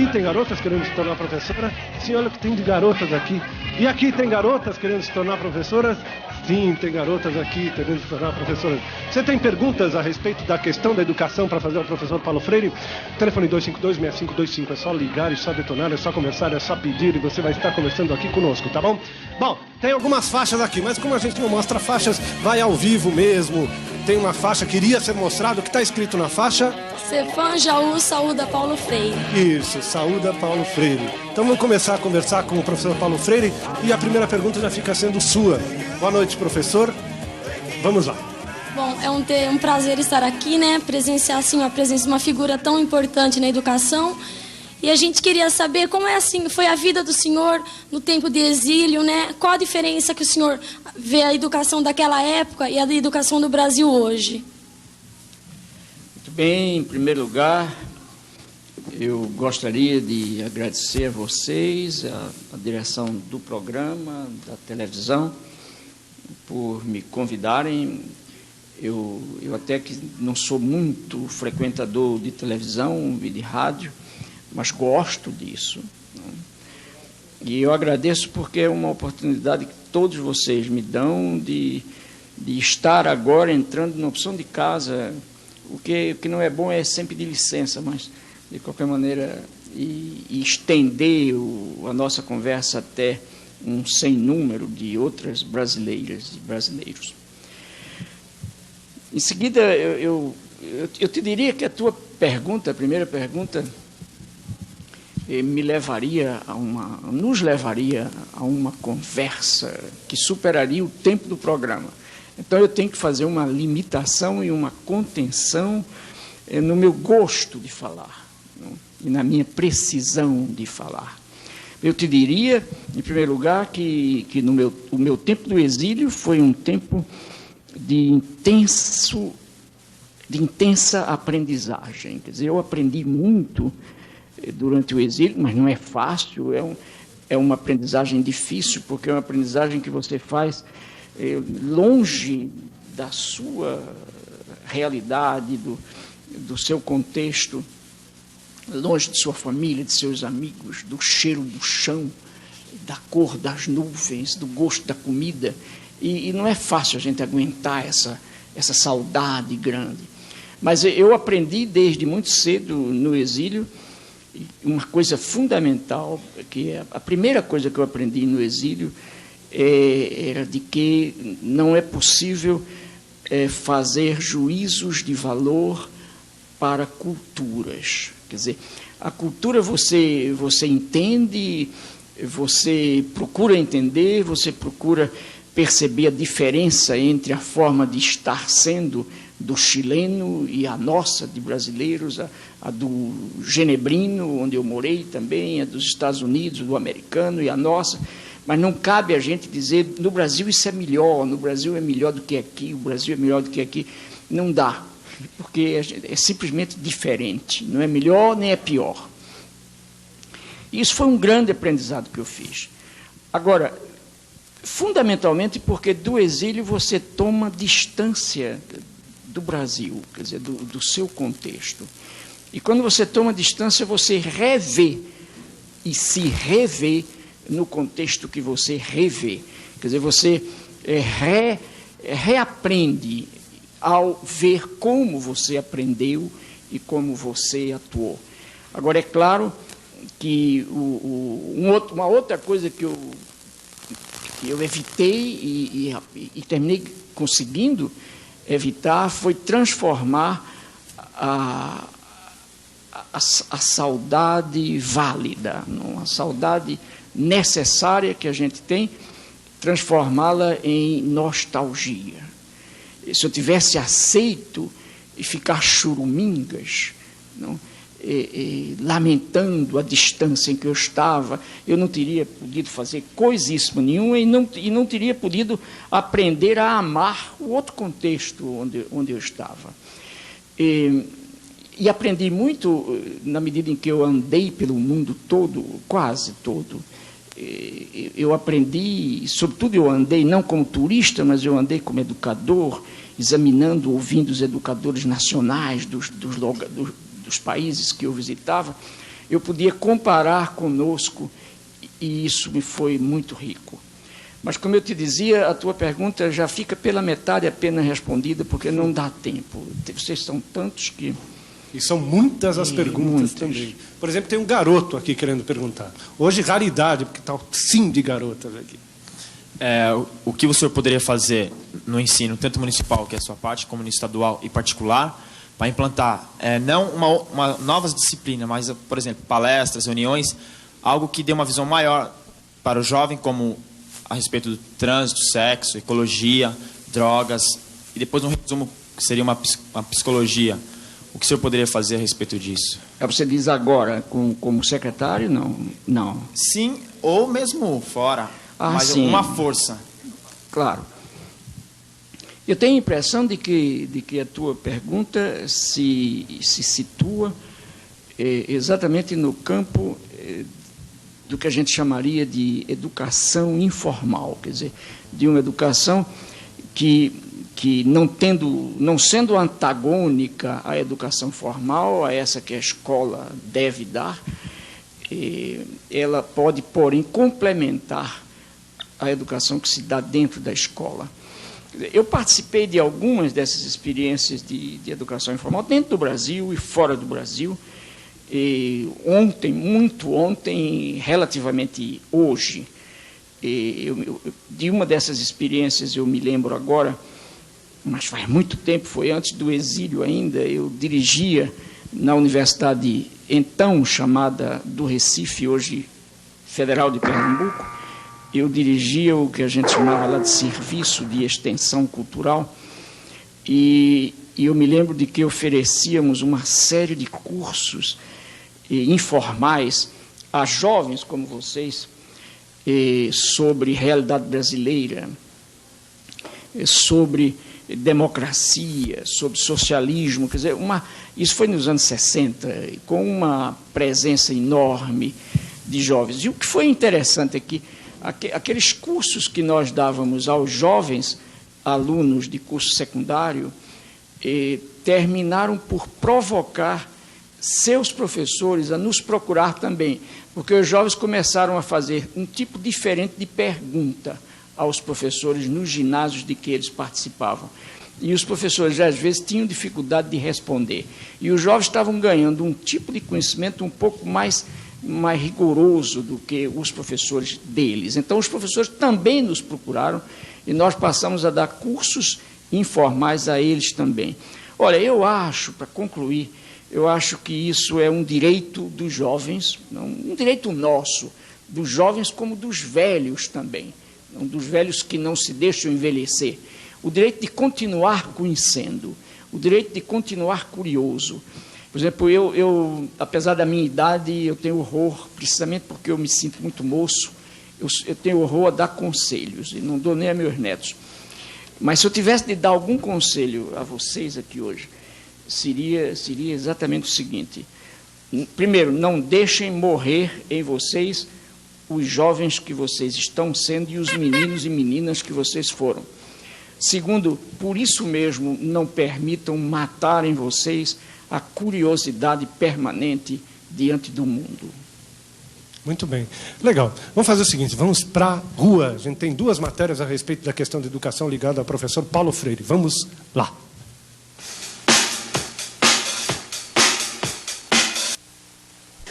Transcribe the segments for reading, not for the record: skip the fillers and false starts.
aqui tem garotas querendo se tornar professora? Sim, olha o que tem de garotas aqui. E aqui tem garotas querendo se tornar professoras? Sim, tem garotas aqui querendo se tornar professoras. Você tem perguntas a respeito da questão da educação para fazer ao professor Paulo Freire? Telefone 252-6525. É só ligar, é só detonar, é só conversar, é só pedir e você vai estar conversando aqui conosco, tá bom? Bom, tem algumas faixas aqui, mas como a gente não mostra faixas, vai ao vivo mesmo. Tem uma faixa que iria ser mostrado. O que está escrito na faixa? Cefam Jaú saúda Paulo Freire. Isso, saúda Paulo Freire. Então vamos começar a conversar com o professor Paulo Freire e a primeira pergunta já fica sendo sua. Boa noite, professor. Vamos lá. Bom, é um prazer estar aqui, né? Presenciar assim, a presença de uma figura tão importante na educação. E a gente queria saber como é assim, foi a vida do senhor no tempo de exílio, né? Qual a diferença que o senhor vê a educação daquela época e a da educação do Brasil hoje? Muito bem, em primeiro lugar, eu gostaria de agradecer a vocês, a direção do programa, da televisão, por me convidarem. Eu até que não sou muito frequentador de televisão e de rádio, mas gosto disso, né? E eu agradeço porque é uma oportunidade que todos vocês me dão de estar agora entrando na opção de casa. O que não é bom é sempre de licença, mas, de qualquer maneira, e estender a nossa conversa até um sem número de outras brasileiras e brasileiros. Em seguida, eu te diria que a tua pergunta, a primeira pergunta, nos levaria a uma conversa que superaria o tempo do programa. Então, eu tenho que fazer uma limitação e uma contenção no meu gosto de falar, não? E na minha precisão de falar. Eu te diria, em primeiro lugar, que o meu tempo do exílio foi um tempo de intensa aprendizagem. Quer dizer, eu aprendi muito durante o exílio, mas não é fácil, é uma aprendizagem difícil, porque é uma aprendizagem que você faz longe da sua realidade, do seu contexto, longe de sua família, de seus amigos, do cheiro do chão, da cor das nuvens, do gosto da comida, e não é fácil a gente aguentar essa saudade grande. Mas eu aprendi desde muito cedo no exílio uma coisa fundamental, que a primeira coisa que eu aprendi no exílio era de que não é possível fazer juízos de valor para culturas. Quer dizer, a cultura você entende, você procura entender, você procura perceber a diferença entre a forma de estar sendo do chileno e a nossa, de brasileiros, a do genebrino, onde eu morei também, a dos Estados Unidos, do americano e a nossa. Mas não cabe a gente dizer, no Brasil isso é melhor, no Brasil é melhor do que aqui, o Brasil é melhor do que aqui. Não dá, porque é simplesmente diferente, não é melhor nem é pior. Isso foi um grande aprendizado que eu fiz. Agora, fundamentalmente porque do exílio você toma distância do Brasil, quer dizer, do seu contexto. E quando você toma distância, você revê e se revê no contexto que você revê. Quer dizer, você reaprende ao ver como você aprendeu e como você atuou. Agora, é claro que uma outra coisa que eu evitei e terminei conseguindo evitar foi transformar a saudade válida, a saudade necessária que a gente tem, transformá-la em nostalgia. Se eu tivesse aceito e ficar churumingas, não, lamentando a distância em que eu estava, eu não teria podido fazer coisíssima nenhuma e não teria podido aprender a amar o outro contexto onde eu estava. E aprendi muito na medida em que eu andei pelo mundo todo, quase todo. Eu aprendi, sobretudo eu andei não como turista, mas eu andei como educador, examinando, ouvindo os educadores nacionais dos países que eu visitava, eu podia comparar conosco, e isso me foi muito rico. Mas, como eu te dizia, a tua pergunta já fica pela metade apenas respondida, porque não dá tempo. Vocês são tantos que... E são muitas as perguntas também. Por exemplo, tem um garoto aqui querendo perguntar. Hoje, raridade, porque está sim de garotas aqui. O que o senhor poderia fazer no ensino, tanto municipal, que é a sua parte, como no estadual e particular, para implantar, não uma nova disciplina, mas, por exemplo, palestras, reuniões, algo que dê uma visão maior para o jovem, como a respeito do trânsito, sexo, ecologia, drogas, e depois um resumo que seria uma psicologia. O que o senhor poderia fazer a respeito disso? Você diz agora, como secretário? Não. Sim, ou mesmo fora, mas sim. Uma força. Claro. Eu tenho a impressão de que a tua pergunta se situa exatamente no campo do que a gente chamaria de educação informal, quer dizer, de uma educação que não sendo antagônica à educação formal, a essa que a escola deve dar, ela pode, porém, complementar a educação que se dá dentro da escola. Eu participei de algumas dessas experiências de educação informal dentro do Brasil e fora do Brasil. Muito ontem, relativamente hoje. De uma dessas experiências eu me lembro agora, mas faz muito tempo, foi antes do exílio ainda, eu dirigia na universidade então chamada do Recife, hoje Federal de Pernambuco, eu dirigia o que a gente chamava lá de serviço de extensão cultural, e eu me lembro de que oferecíamos uma série de cursos informais a jovens como vocês sobre realidade brasileira, sobre democracia, sobre socialismo, quer dizer, isso foi nos anos 60, com uma presença enorme de jovens. E o que foi interessante é que aqueles cursos que nós dávamos aos jovens alunos de curso secundário terminaram por provocar seus professores a nos procurar também, porque os jovens começaram a fazer um tipo diferente de pergunta aos professores nos ginásios de que eles participavam. E os professores, às vezes, tinham dificuldade de responder. E os jovens estavam ganhando um tipo de conhecimento um pouco mais rigoroso do que os professores deles. Então, os professores também nos procuraram e nós passamos a dar cursos informais a eles também. Olha, eu acho, para concluir, eu acho que isso é um direito dos jovens, um direito nosso, dos jovens como dos velhos também, dos velhos que não se deixam envelhecer, o direito de continuar conhecendo, o direito de continuar curioso. Por exemplo, eu apesar da minha idade, eu tenho horror, precisamente porque eu me sinto muito moço, eu tenho horror a dar conselhos, e não dou nem a meus netos. Mas se eu tivesse de dar algum conselho a vocês aqui hoje, seria exatamente o seguinte: primeiro, não deixem morrer em vocês os jovens que vocês estão sendo e os meninos e meninas que vocês foram. Segundo, por isso mesmo, não permitam matar em vocês a curiosidade permanente diante do mundo. Muito bem. Legal. Vamos fazer o seguinte, vamos para a rua. A gente tem 2 matérias a respeito da questão de educação ligada ao professor Paulo Freire. Vamos lá.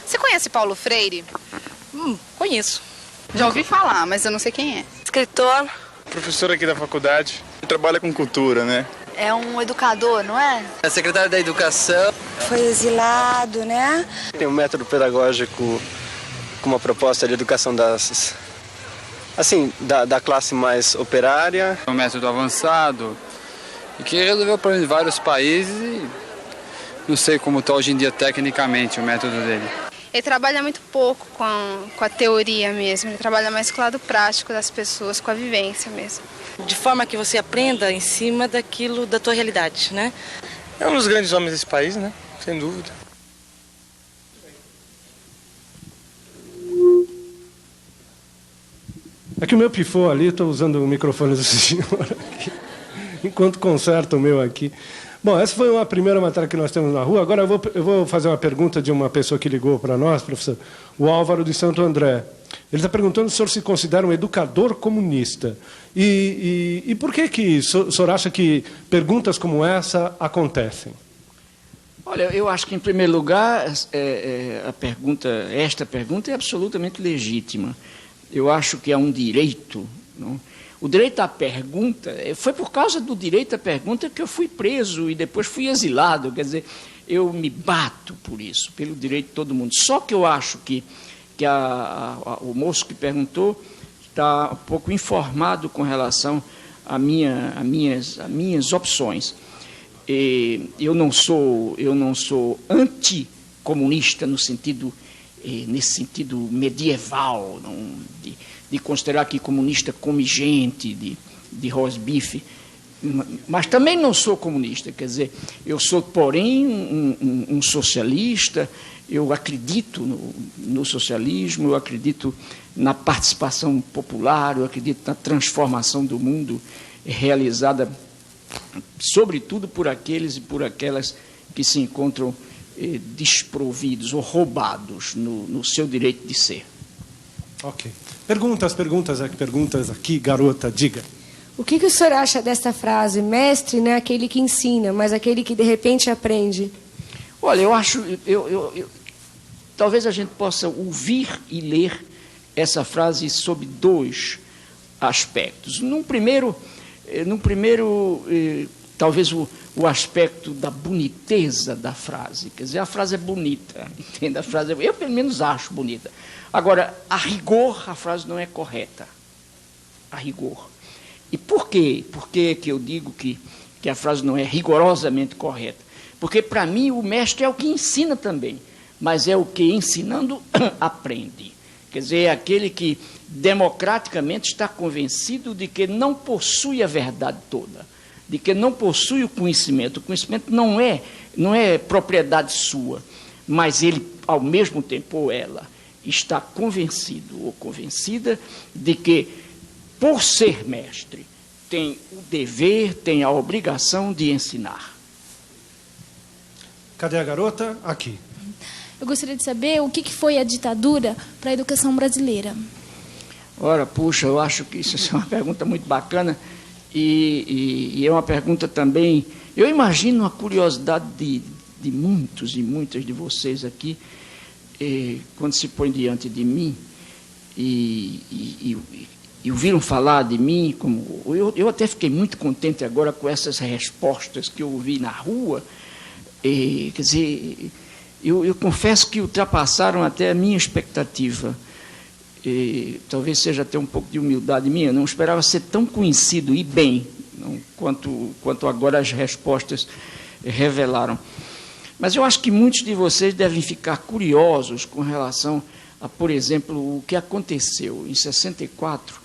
Você conhece Paulo Freire? Conheço. Já ouvi falar, mas eu não sei quem é. Escritor. Professor aqui da faculdade. Trabalha com cultura, né? É um educador, não é? É secretário da Educação. Foi exilado, né? Tem um método pedagógico com uma proposta de educação da classe mais operária. É um método avançado e que resolveu problemas de vários países e não sei como está hoje em dia tecnicamente o método dele. Ele trabalha muito pouco com a teoria mesmo, ele trabalha mais com o lado prático das pessoas, com a vivência mesmo. De forma que você aprenda em cima daquilo, da tua realidade, né? É um dos grandes homens desse país, né? Sem dúvida. É que o meu pifou ali, estou usando o microfone do senhor aqui, enquanto conserto o meu aqui. Bom, essa foi uma primeira matéria que nós temos na rua. Agora eu vou fazer uma pergunta de uma pessoa que ligou para nós, professor, o Álvaro de Santo André. Ele está perguntando se o senhor se considera um educador comunista. E por que o senhor acha que perguntas como essa acontecem? Olha, eu acho que, em primeiro lugar, esta pergunta é absolutamente legítima. Eu acho que é um direito, não? O direito à pergunta, foi por causa do direito à pergunta que eu fui preso e depois fui exilado. Quer dizer, eu me bato por isso, pelo direito de todo mundo. Só que eu acho que o moço que perguntou está um pouco informado com relação às minhas opções. Eu não sou anticomunista nesse sentido medieval, não, de considerar que comunista come gente, de rosbife, mas também não sou comunista, quer dizer, eu sou, porém, um socialista. Eu acredito no socialismo, eu acredito na participação popular, eu acredito na transformação do mundo realizada, sobretudo por aqueles e por aquelas que se encontram desprovidos ou roubados no seu direito de ser. Ok. Perguntas aqui, garota, diga. O que o senhor acha desta frase? Mestre não é aquele que ensina, mas aquele que de repente aprende. Olha, eu acho... talvez a gente possa ouvir e ler essa frase sob dois aspectos. Num primeiro, talvez o aspecto da boniteza da frase. Quer dizer, a frase é bonita, entende? A frase eu, pelo menos, acho bonita. Agora, a rigor, a frase não é correta. A rigor. E por quê? Por que eu digo que a frase não é rigorosamente correta? Porque, para mim, o mestre é o que ensina também, mas é o que, ensinando, aprende. Quer dizer, é aquele que democraticamente está convencido de que não possui a verdade toda, de que não possui o conhecimento. O conhecimento não é propriedade sua, mas ele, ao mesmo tempo, ou ela, está convencido ou convencida de que, por ser mestre, tem o dever, tem a obrigação de ensinar. Cadê a garota? Aqui. Eu gostaria de saber o que foi a ditadura para a educação brasileira. Ora, puxa, eu acho que isso é uma pergunta muito bacana e é uma pergunta também... Eu imagino a curiosidade de muitos e muitas de vocês aqui, quando se põe diante de mim e ouviram falar de mim, como eu até fiquei muito contente agora com essas respostas que eu ouvi na rua. Quer dizer, eu confesso que ultrapassaram até a minha expectativa. Talvez seja até um pouco de humildade minha, não esperava ser tão conhecido e bem, não, quanto agora as respostas revelaram. Mas eu acho que muitos de vocês devem ficar curiosos com relação a, por exemplo, o que aconteceu em 64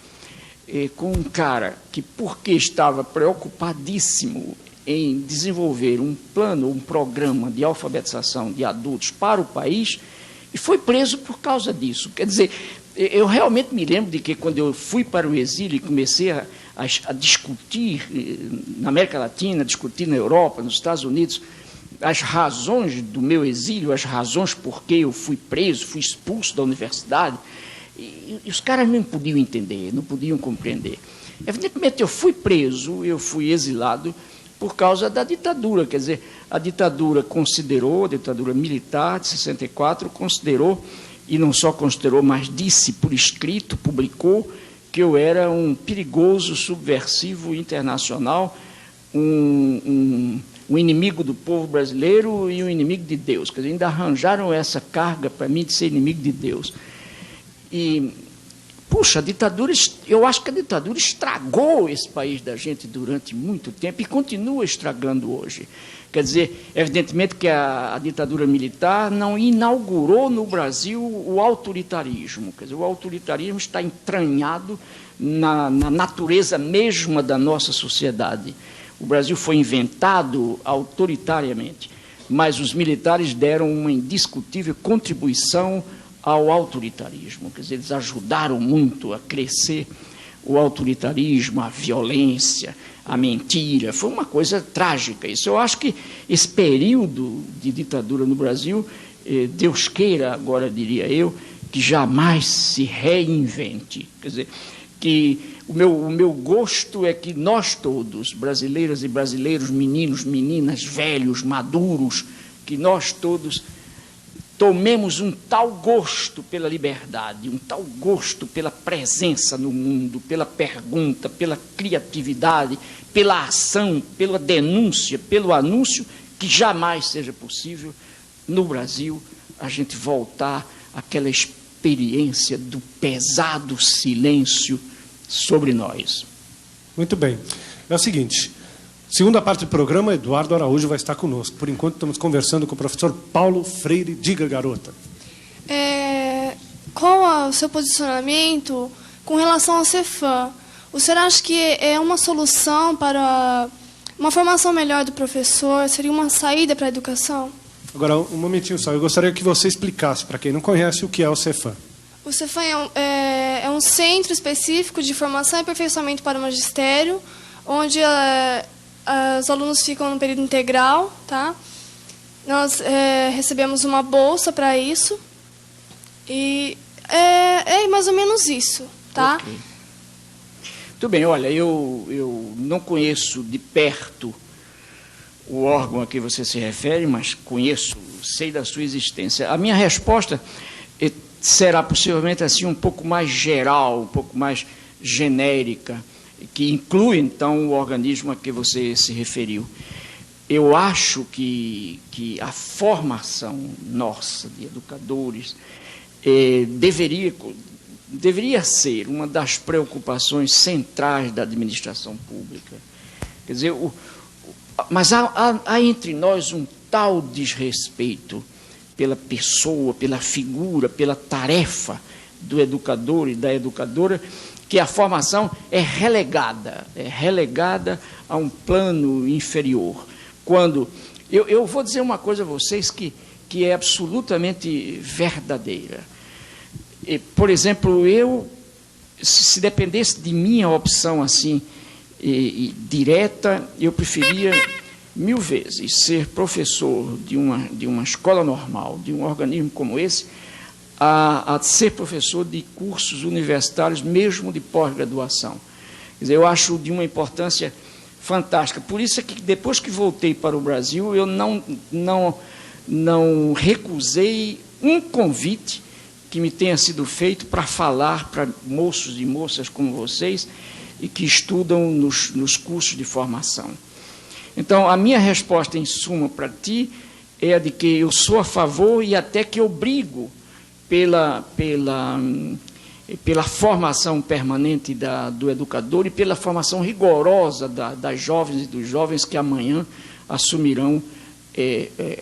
com um cara que, porque estava preocupadíssimo em desenvolver um plano, um programa de alfabetização de adultos para o país, e foi preso por causa disso. Quer dizer, eu realmente me lembro de que, quando eu fui para o exílio e comecei a discutir na América Latina, discutir na Europa, nos Estados Unidos, as razões do meu exílio, as razões por que eu fui preso, fui expulso da universidade, e os caras não podiam entender, não podiam compreender. Evidentemente, eu fui preso, eu fui exilado por causa da ditadura. Quer dizer, a ditadura considerou, a ditadura militar de 64, considerou, e não só considerou, mas disse por escrito, publicou, que eu era um perigoso subversivo internacional, um inimigo do povo brasileiro e um inimigo de Deus. Quer dizer, ainda arranjaram essa carga para mim de ser inimigo de Deus. E, puxa, a ditadura, eu acho que a ditadura estragou esse país da gente durante muito tempo e continua estragando hoje. Quer dizer, evidentemente que a ditadura militar não inaugurou no Brasil o autoritarismo. Quer dizer, o autoritarismo está entranhado na natureza mesma da nossa sociedade. O Brasil foi inventado autoritariamente, mas os militares deram uma indiscutível contribuição ao autoritarismo. Quer dizer, eles ajudaram muito a crescer o autoritarismo, a violência, a mentira. Foi uma coisa trágica isso. Eu acho que esse período de ditadura no Brasil, Deus queira, agora diria eu, que jamais se reinvente. Quer dizer, que o meu gosto é que nós todos, brasileiras e brasileiros, meninos, meninas, velhos, maduros, que nós todos tomemos um tal gosto pela liberdade, um tal gosto pela presença no mundo, pela pergunta, pela criatividade, pela ação, pela denúncia, pelo anúncio, que jamais seja possível, no Brasil, a gente voltar àquela experiência do pesado silêncio sobre nós. Muito bem. É o seguinte, segunda parte do programa, Eduardo Araújo vai estar conosco. Por enquanto, estamos conversando com o professor Paulo Freire. Diga, garota. Qual é o seu posicionamento com relação ao Cefam? O senhor acha que é uma solução para uma formação melhor do professor? Seria uma saída para a educação? Agora, um momentinho só. Eu gostaria que você explicasse, para quem não conhece, o que é o Cefam. O Cefam é um centro específico de formação e aperfeiçoamento para o magistério, onde os alunos ficam no período integral, tá? Nós recebemos uma bolsa para isso e é mais ou menos isso, tá? Okay. Muito bem, olha, eu não conheço de perto o órgão a que você se refere, mas conheço, sei da sua existência. A minha resposta será possivelmente assim um pouco mais geral, um pouco mais genérica, que inclui, então, o organismo a que você se referiu. Eu acho que a formação nossa de educadores deveria ser uma das preocupações centrais da administração pública. Quer dizer, mas há entre nós um tal desrespeito pela pessoa, pela figura, pela tarefa do educador e da educadora, que a formação é relegada a um plano inferior. Quando eu vou dizer uma coisa a vocês que é absolutamente verdadeira. Por exemplo, se dependesse de minha opção assim direta, eu preferia 1000 vezes ser professor de uma escola normal, de um organismo como esse, a ser professor de cursos universitários, mesmo de pós-graduação. Quer dizer, eu acho de uma importância fantástica. Por isso é que, depois que voltei para o Brasil, eu não recusei um convite que me tenha sido feito para falar para moços e moças como vocês e que estudam nos cursos de formação. Então, a minha resposta, em suma, para ti, é a de que eu sou a favor e até que obrigo pela formação permanente do educador e pela formação rigorosa das jovens e dos jovens que amanhã assumirão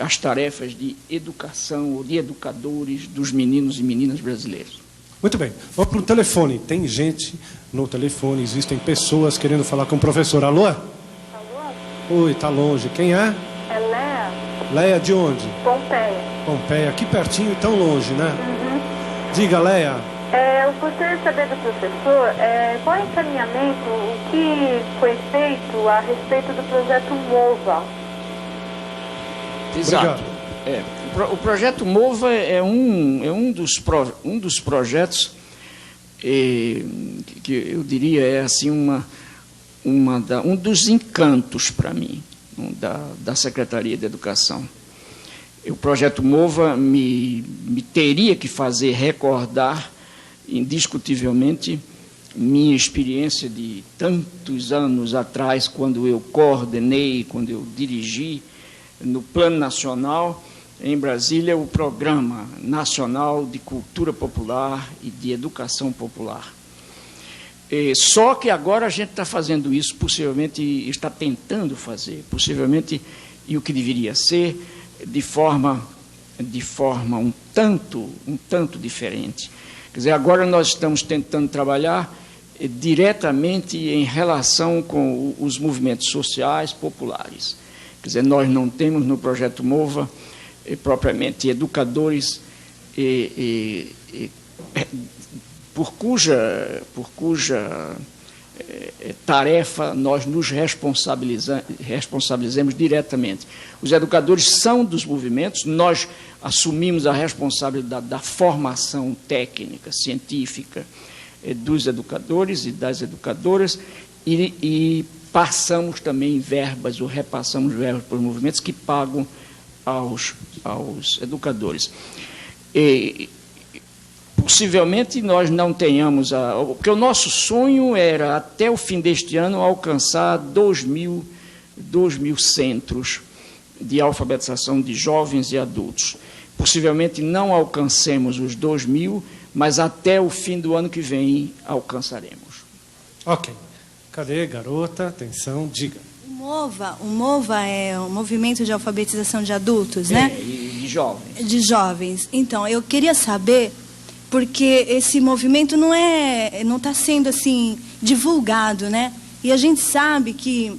as tarefas de educação ou de educadores dos meninos e meninas brasileiros. Muito bem. Vamos para o telefone. Tem gente no telefone, existem pessoas querendo falar com o professor. Alô? Alô? Oi, tá longe. Quem é? É Leia. Leia de onde? Pompeia. Pompeia, aqui pertinho e tão longe, né? Uhum. Diga, Leia. Eu gostaria de saber do professor qual é o encaminhamento, o que foi feito a respeito do projeto MOVA. Exato. O projeto MOVA é um dos projetos que eu diria assim um dos encantos para mim da Secretaria de Educação. O projeto MOVA me teria que fazer recordar indiscutivelmente minha experiência de tantos anos atrás, quando eu coordenei, quando eu dirigi no Plano Nacional, em Brasília, o Programa Nacional de Cultura Popular e de Educação Popular. Só que agora a gente está fazendo isso, possivelmente está tentando fazer, possivelmente, e o que deveria ser, de forma um tanto diferente. Quer dizer, agora nós estamos tentando trabalhar diretamente em relação com os movimentos sociais populares. Quer dizer, nós não temos no projeto MOVA propriamente educadores por cuja tarefa, nós nos responsabilizamos diretamente. Os educadores são dos movimentos, nós assumimos a responsabilidade da formação técnica, científica dos educadores e das educadoras e passamos também verbas, ou repassamos verbas para os movimentos que pagam aos educadores. Possivelmente nós não tenhamos porque o nosso sonho era, até o fim deste ano, alcançar 2.000 centros de alfabetização de jovens e adultos. Possivelmente não alcancemos os 2.000, mas até o fim do ano que vem alcançaremos. Ok. Cadê, garota? Atenção, diga. O MOVA é um movimento de alfabetização de adultos, né? De jovens. De jovens. Então, eu queria saber, porque esse movimento não está sendo assim divulgado, né? E a gente sabe que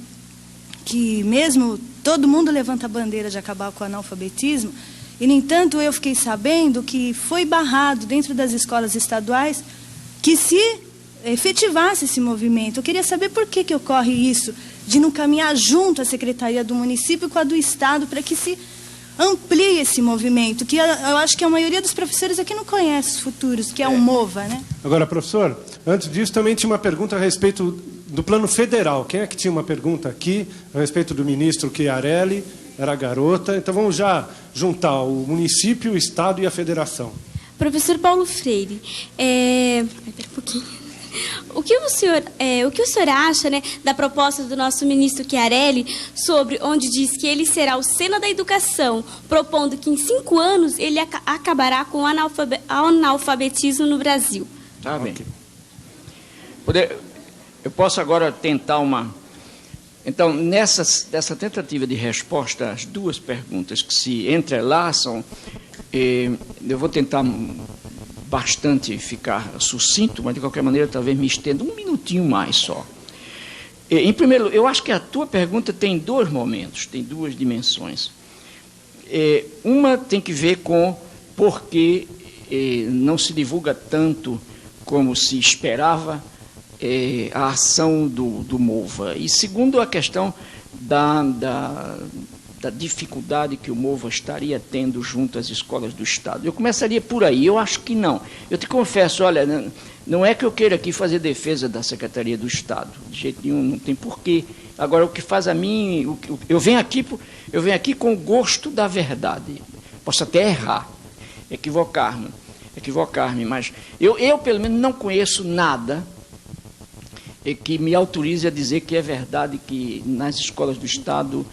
mesmo todo mundo levanta a bandeira de acabar com o analfabetismo, e, no entanto, eu fiquei sabendo que foi barrado dentro das escolas estaduais que se efetivasse esse movimento. Eu queria saber por que ocorre isso, de não caminhar junto à Secretaria do Município com a do Estado, para que se amplie esse movimento, que eu acho que a maioria dos professores aqui não conhece os futuros, que é o MOVA, né? Agora, professor, antes disso também tinha uma pergunta a respeito do plano federal. Quem é que tinha uma pergunta aqui a respeito do ministro Chiarelli? Era a garota. Então vamos já juntar o município, o Estado e a federação. Professor Paulo Freire, espera um pouquinho. O que o senhor acha, né, da proposta do nosso ministro Chiarelli, sobre onde diz que ele será o Senna da Educação, propondo que em 5 anos ele acabará com o analfabetismo no Brasil? Tá bem. Eu posso agora tentar uma... Então, nessa tentativa de resposta às duas perguntas que se entrelaçam, eu vou tentar bastante ficar sucinto, mas de qualquer maneira talvez me estenda um minutinho mais só. Em primeiro, eu acho que a tua pergunta tem 2 momentos, tem 2 dimensões. Uma tem que ver com por que não se divulga tanto como se esperava a ação do MOVA. E segundo, a questão da dificuldade que o MOVA estaria tendo junto às escolas do Estado. Eu começaria por aí. Eu acho que não. Eu te confesso, olha, não é que eu queira aqui fazer defesa da Secretaria do Estado. De jeito nenhum, não tem porquê. Agora, o que faz a mim... Eu venho aqui com o gosto da verdade. Posso até errar, equivocar-me, mas eu, pelo menos, não conheço nada que me autorize a dizer que é verdade que nas escolas do Estado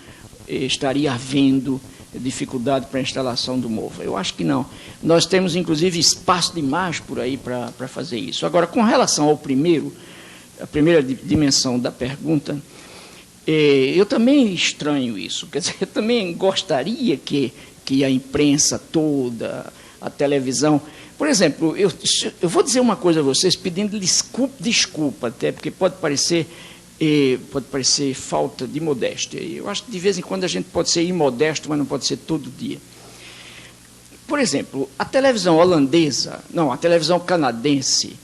estaria havendo dificuldade para a instalação do MOVA. Eu acho que não. Nós temos, inclusive, espaço demais por aí para fazer isso. Agora, com relação a primeira dimensão da pergunta, eu também estranho isso. Quer dizer, eu também gostaria que a imprensa toda, a televisão... Por exemplo, eu vou dizer uma coisa a vocês, pedindo desculpa até, porque pode parecer falta de modéstia. Eu acho que de vez em quando a gente pode ser imodesto, mas não pode ser todo dia. Por exemplo, a televisão canadense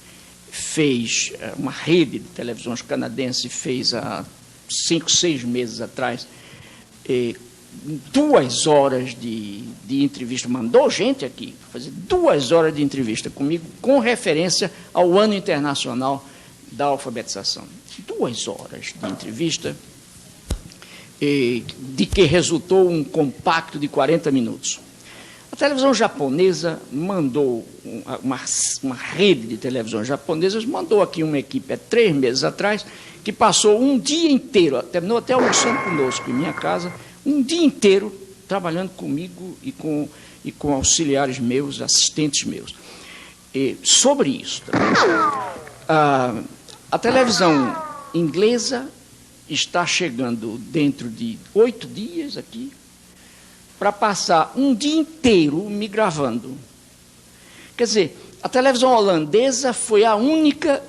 fez, uma rede de televisões canadense fez há 5, 6 meses atrás, 2 horas de entrevista, mandou gente aqui fazer 2 horas de entrevista comigo, com referência ao Ano Internacional da Alfabetização. 2 horas de entrevista, de que resultou um compacto de 40 minutos. A televisão japonesa mandou, uma rede de televisões japonesas mandou aqui uma equipe há 3 meses atrás, que passou um dia inteiro, terminou até almoçando conosco em minha casa, um dia inteiro trabalhando comigo e com auxiliares meus, assistentes meus. Sobre isso, a televisão inglesa está chegando dentro de 8 dias aqui para passar um dia inteiro me gravando. Quer dizer, a televisão holandesa foi a única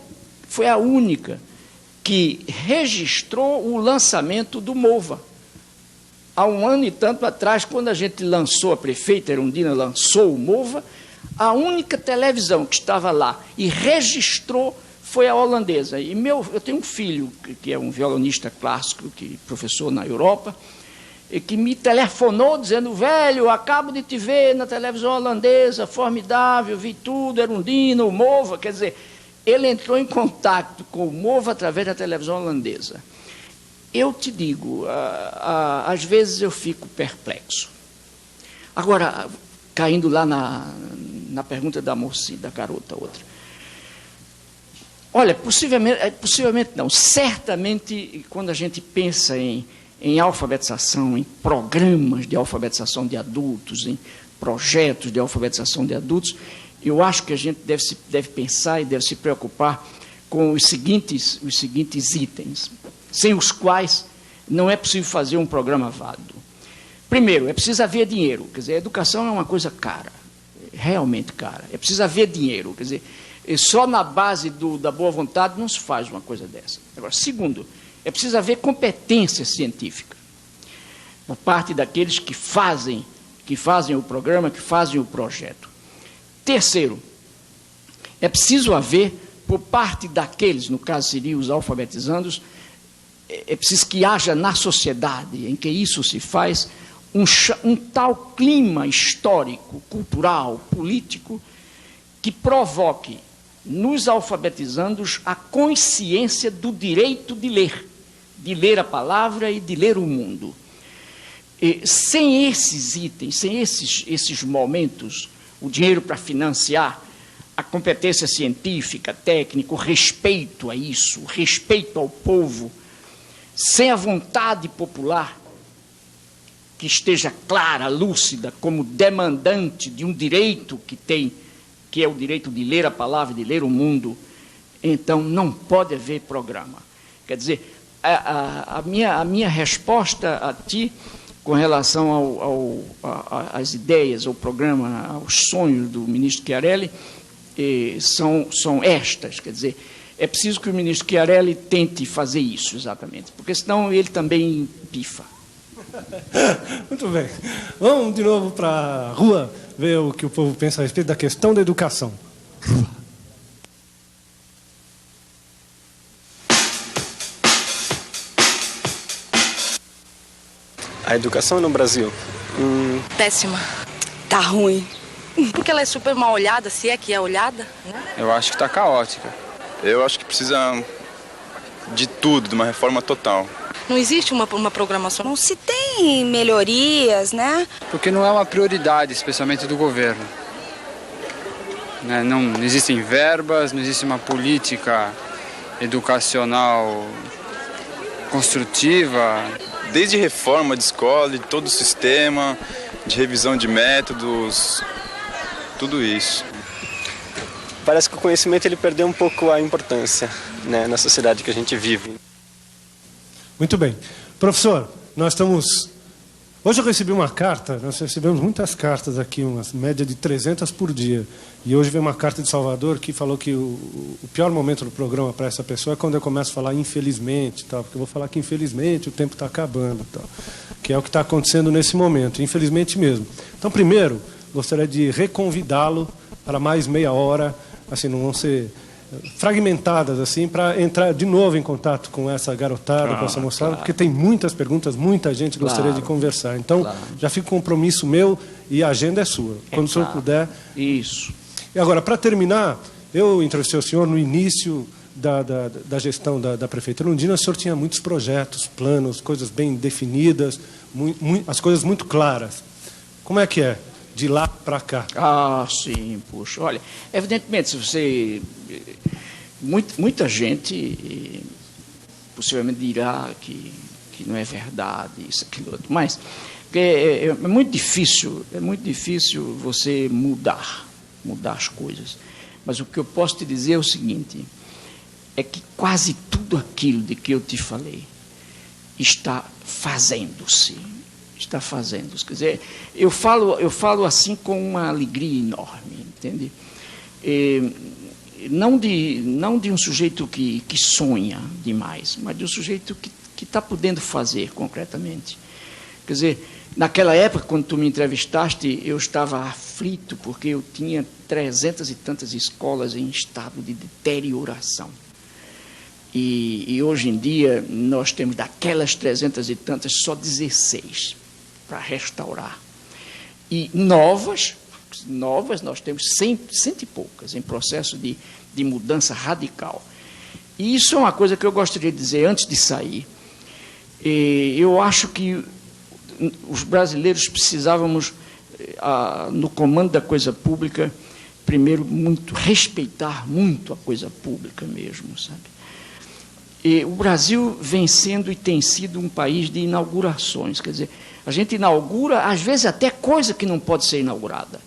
que registrou o lançamento do MOVA. Há 1 ano e tanto atrás, quando a gente lançou, a prefeita Erundina lançou o MOVA, a única televisão que estava lá e registrou foi a holandesa. E eu tenho um filho, que é um violonista clássico, professor na Europa, e que me telefonou dizendo: velho, acabo de te ver na televisão holandesa, formidável, vi tudo, Erundina, o Mova. Quer dizer, ele entrou em contato com o Mova através da televisão holandesa. Eu te digo, às vezes eu fico perplexo. Agora, caindo lá na pergunta da moça, da garota, outra. Olha, possivelmente não, certamente, quando a gente pensa em alfabetização, em programas de alfabetização de adultos, em projetos de alfabetização de adultos, eu acho que a gente deve pensar e deve se preocupar com os seguintes itens, sem os quais não é possível fazer um programa válido. Primeiro, é preciso haver dinheiro. Quer dizer, a educação é uma coisa cara, realmente cara. É preciso haver dinheiro. Quer dizer, só na base da boa vontade não se faz uma coisa dessa. Agora, segundo, é preciso haver competência científica por parte daqueles que fazem o programa, que fazem o projeto. Terceiro, é preciso haver, por parte daqueles, no caso seriam os alfabetizandos, é preciso que haja na sociedade em que isso se faz um tal clima histórico, cultural, político, que provoque nos alfabetizandos a consciência do direito de ler a palavra e de ler o mundo. E, sem esses itens, sem esses momentos, o dinheiro para financiar a competência científica, técnica, o respeito a isso, o respeito ao povo, sem a vontade popular que esteja clara, lúcida, como demandante de um direito que tem, que é o direito de ler a palavra, de ler o mundo, então não pode haver programa. Quer dizer, a minha resposta a ti, com relação às ideias, ao programa, aos sonhos do ministro Chiarelli, são estas. Quer dizer, é preciso que o ministro Chiarelli tente fazer isso, exatamente, porque senão ele também pifa. Muito bem. Vamos de novo para a rua ver o que o povo pensa a respeito da questão da educação. A educação no Brasil? Péssima. Tá ruim. Porque ela é super mal olhada, se é que é olhada, né? Eu acho que está caótica. Eu acho que precisa de tudo, de uma reforma total. Não existe uma programação. Não se tem melhorias, né? Porque não é uma prioridade, especialmente do governo. Né? Não existem verbas, não existe uma política educacional construtiva. Desde reforma de escola, de todo o sistema, de revisão de métodos, tudo isso. Parece que o conhecimento ele perdeu um pouco a importância, né, na sociedade que a gente vive. Muito bem. Professor, nós estamos... Hoje eu recebi uma carta, nós recebemos muitas cartas aqui, uma média de 300 por dia. E hoje veio uma carta de Salvador que falou que o pior momento do programa para essa pessoa é quando eu começo a falar infelizmente, tal, porque eu vou falar que infelizmente o tempo está acabando, tal, que é o que está acontecendo nesse momento, infelizmente mesmo. Então, primeiro, gostaria de reconvidá-lo para mais meia hora, assim, não vão ser fragmentadas, assim, para entrar de novo em contato com essa garotada, com essa moçada, porque tem muitas perguntas, muita gente gostaria de conversar. Então, já fica um compromisso meu e a agenda é sua. Quando o senhor puder... Isso. E agora, para terminar, eu entrevistei o senhor no início da gestão da Prefeitura Erundina. O senhor tinha muitos projetos, planos, coisas bem definidas, as coisas muito claras. Como é que é? De lá para cá. Sim, puxa. Olha, evidentemente, se você... Muita gente possivelmente dirá que não é verdade, isso, aquilo, outro. Mas é muito difícil você mudar as coisas. Mas o que eu posso te dizer é o seguinte, é que quase tudo aquilo de que eu te falei está fazendo-se. Quer dizer, eu falo assim com uma alegria enorme, entende? Não de um sujeito que sonha demais, mas de um sujeito que está podendo fazer concretamente. Quer dizer, Naquela época, quando tu me entrevistaste, eu estava aflito, porque eu tinha 300 e tantas escolas em estado de deterioração. E hoje em dia, nós temos daquelas 300 e tantas, só 16 para restaurar. E novas, nós temos 100 e poucas, em processo de mudança radical. E isso é uma coisa que eu gostaria de dizer antes de sair. Eu acho que os brasileiros precisávamos, no comando da coisa pública, primeiro, respeitar muito a coisa pública mesmo, sabe? E o Brasil vem sendo e tem sido um país de inaugurações, quer dizer, a gente inaugura, às vezes, até coisa que não pode ser inaugurada,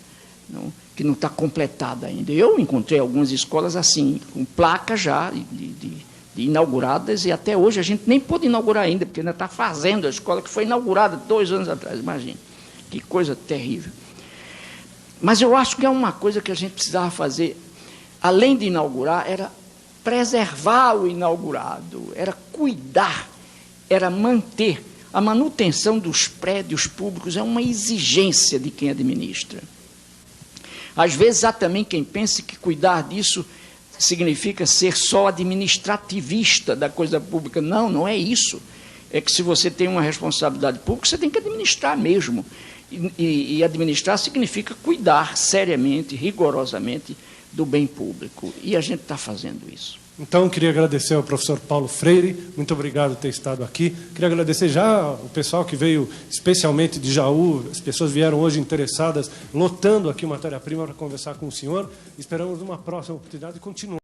que não está completada ainda. Eu encontrei algumas escolas assim, com placas já de inauguradas, e até hoje a gente nem pôde inaugurar ainda, porque ainda está fazendo a escola que foi inaugurada 2 anos atrás, imagina. Que coisa terrível. Mas eu acho que é uma coisa que a gente precisava fazer, além de inaugurar, era preservar o inaugurado, era cuidar, era manter. A manutenção dos prédios públicos é uma exigência de quem administra. Às vezes há também quem pense que cuidar disso significa ser só administrativista da coisa pública. Não, não é isso. É que se você tem uma responsabilidade pública, você tem que administrar mesmo. E administrar significa cuidar seriamente, rigorosamente do bem público. E a gente está fazendo isso. Então, queria agradecer ao professor Paulo Freire, muito obrigado por ter estado aqui. Queria agradecer já o pessoal que veio especialmente de Jaú, as pessoas vieram hoje interessadas, lotando aqui o Matéria-Prima para conversar com o senhor. Esperamos uma próxima oportunidade de continuar.